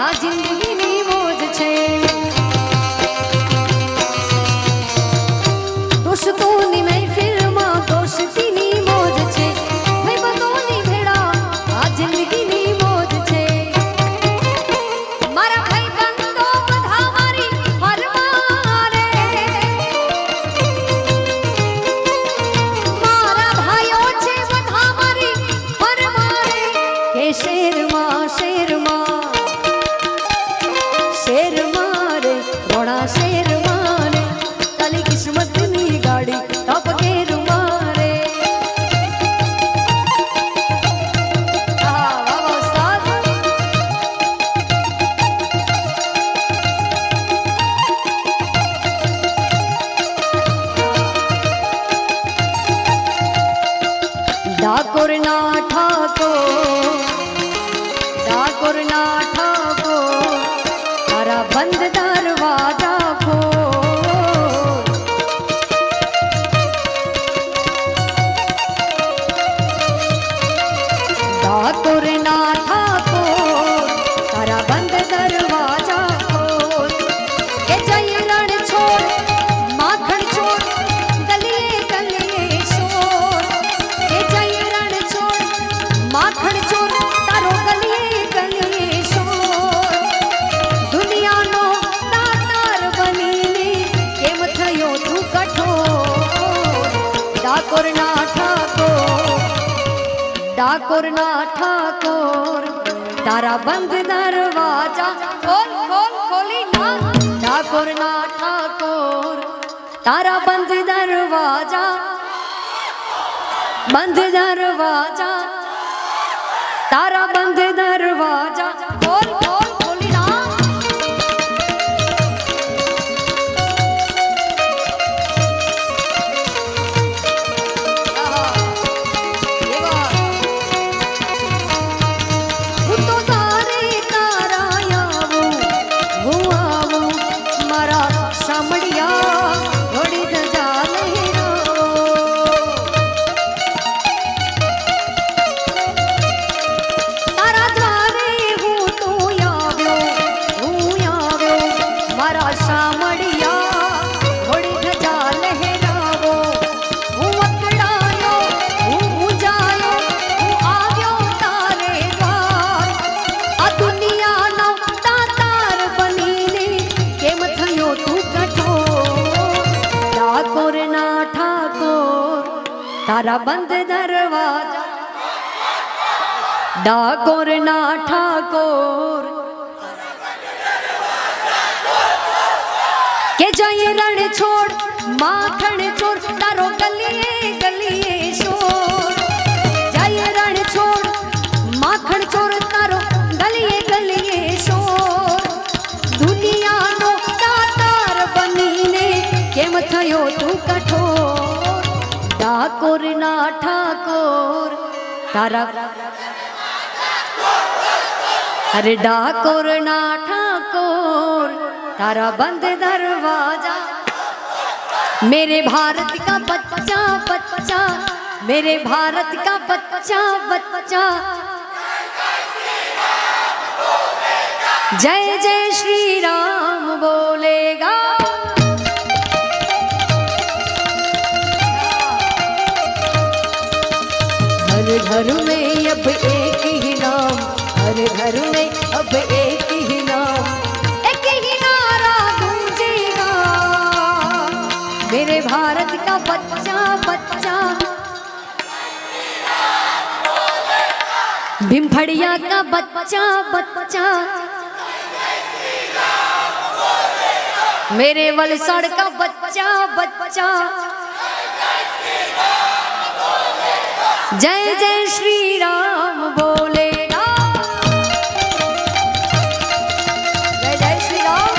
આ જિંદગીની મોજ છે. દોસ્તોની મહેફિલમાં દોસ્તીની મોજ છે. ભાઈબંધોની ભેળા આ જિંદગીની મોજ છે. મારા ભાઈબંધો બધા મારી હરમારે, મારા ભાઈઓ છે બધા મારી હરમારે. કે શેરમાં શેરમાં શેર મારે રોણા શેર મારે, કાલી કિસ્મતની ગાડી ટોપ ગેર મારે. વાહ વાહ ઉસ્તાદ. ડાકોરના ઠાકોર, ડાકોરના ઠાકોર, તારા બંધ દરવાજા ખોલ. ડાકોરના ઠાકોર, તારા બંધ દરવાજા ખોલ. કે જય રણ છોડ માખણ છોડ ગલીએ ગલીએ શોર. કે જય રણ છોડ માખણ છોડ તારો ગલીએ ગલીએ શોર. દુનિયાનો દાતાર બનીને કેમ થયો તું કઠોર. ડાકોરના ઠાકોર, ડાકોરના ઠાકોર, તારા બંધ દરવાજા ખોલ ખોલ ખોલી ના. ડાકોરના ઠાકોર, તારા બંધ દરવાજા, બંધ દરવાજા, તારા બંધ દરવાજા ખોલ ખોલ ખોલી ના. હું તો તારે તારા આવું, હું આવું મારા સામડિયા ઘોડી ધજા લહેરાવો. તારા દ્વારે હું તો આવ્યો, હું આવ્યો મારા સામડિયા ઘોડી ધજા લહેરાવો. હું અકળાયો, હું મૂંઝાયો, હું આવ્યો તારે દ્વાર. આ દુનિયાનો દાતાર બનીને કેમ થયો તું કઠોર. ડાકોરના ઠાકોર, તારા બંધ દરવાજા. ડાકોરના ઠાકોર, કે જય રણ છોડ માખણ છોડ તારો ગલીએ ગલીએ શોર. જય રણ છોડ માખણ છોડ તારો ગલીએ ગલીએ શોર. દુનિયાનો દાતાર બનીને કેમ થયો તું કઠોર. ડાકોરના ઠાકોર, તારા अरे डाकोરના ઠાકોર, तारा बंद दरवाजा. मेरे भारत का बच्चा बच्चा, मेरे भारत का बच्चा बच्चा, जय जय श्री राम बोलेगा. हर घर में अब एक ही नाम, हर घर में अब एक ही नाम, एक ही नारा गूंजेगा. मेरे भारत का बच्चा बच्चा, भीमफड़िया का बच्चा बच्चा, मेरे वलसाड़ का बच्चा बच्चा, जय जय श्री राम बोलेगा. जय जय श्री राम,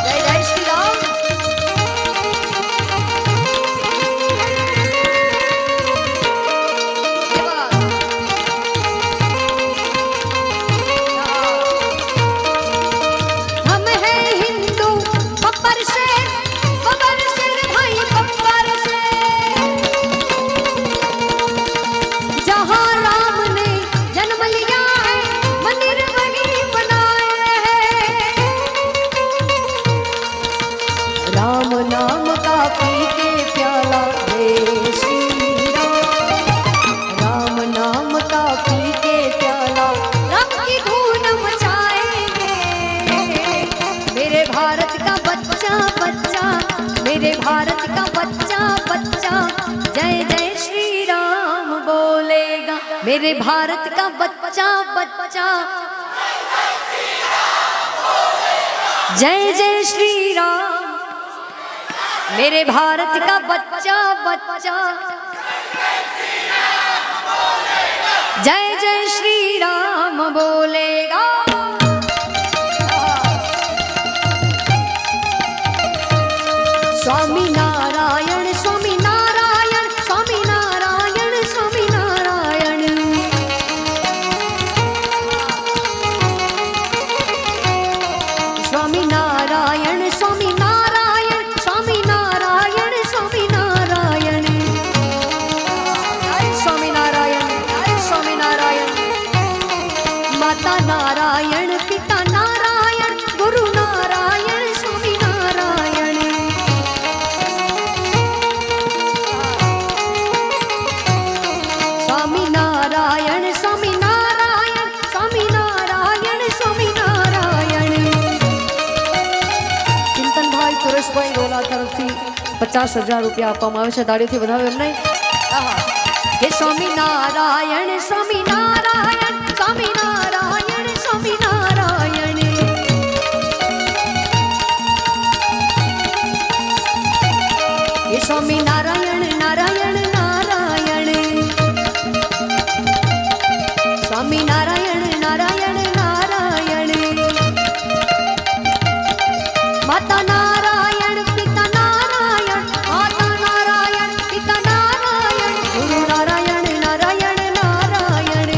जय जय श्री राम. हम हैं हिंदू बब्बर शेर भाई बब्बर शेर. जहाँ राम ने जन्म लिया मेरे भारत का बच्चा बच्चा जय जय श्री राम। मेरे भारत का बच्चा बच्चा जय जय श्री राम बोलेगा। स्वामी नारायण स्वामी नारायण स्वामी नारायण स्वामी नारायण। स्वामी नारायण स्वामी नारायण स्वामी नारायण स्वामी नारायण। स्वामी नारायण स्वामी नारायण। माता नारायण पिता नारायण गुरु नारायण स्वामी नारायण। स्वामी नारायण स्वामी नारायण स्वामी नारायण स्वामी नारायण। ચિંતન ભાઈ સુરેશભાઈ રોલા તરફથી 50,000 રૂપિયા આપવામાં આવે છે. તાળીઓથી વધાવો એમને. હે સ્વામી નારાયણ સ્વામી નારાયણ સ્વામી નારાયણ સ્વામી નારાયણ। હે સ્વામી નારાયણ નારાયણ નારાયણ। स्वामी नारायण नारायण नारायण। माता नारायण पिता नारायण माता नारायण पिता नारायण गुरु नारायण नारायण नारायण।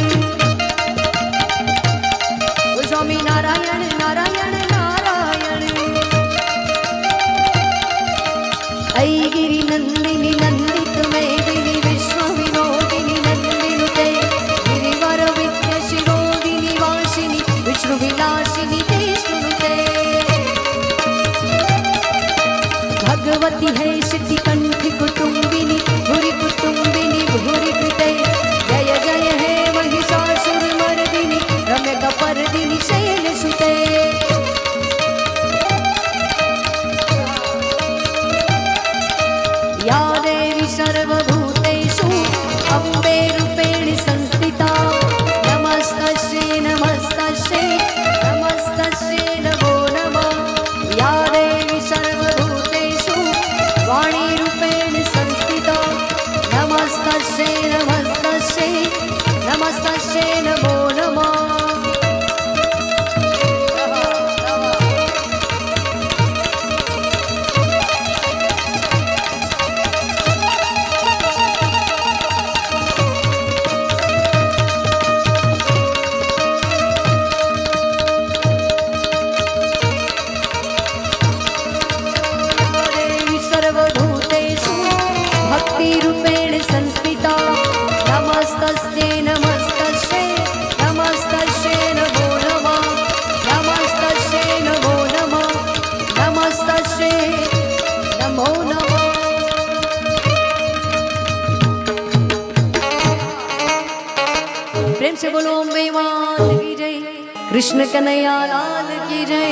स्वामी नारायण नारायण नारायण। ऐगिरि नंदिनी नंदित मेदिनी विश्व विनोदिनी नंदिनुते गिरिवर विद्य शिरोदिनी वासिनी विष्णु विलासिनी ते सुनुते। भगवती है सिद्धि कंठी कुटुंबिनी भूरि कुटुंबिनी भूरि कृते। जय जय हे महिषासुर मर्दिनी रम्य कपर्दिनी शैल सुते। या देवी सर्वभूतेषु अम्बे रूपेण संस्थिता। नमस्तस्यै नमस्तस्यै नमस्तस्यै नमो नमः। या देवी सर्वभूतेषु वाणी रूपेण संस्थिता। नमस्तस्यै नमस्तस्यै नमस्तस्यै नमो नमः। सर्वभूतेषु भक्तिरूपेण संस्थिता। नमस्तस्यै नमस्तस्यै नमस्तस्यै नमो नमः। नमस्तस्यै नमो नमः नमस्तस्यै नमो नमः। प्रेम से बोलो अम्बे मात की जय। कृष्ण कन्हैया लाल की जय।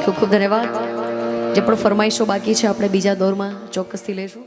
ખૂબ ખૂબ ધન્યવાદ. જે પણ ફરમાઈશો બાકી છે આપણે બીજા દોરમાં ચોક્કસથી લઈશું.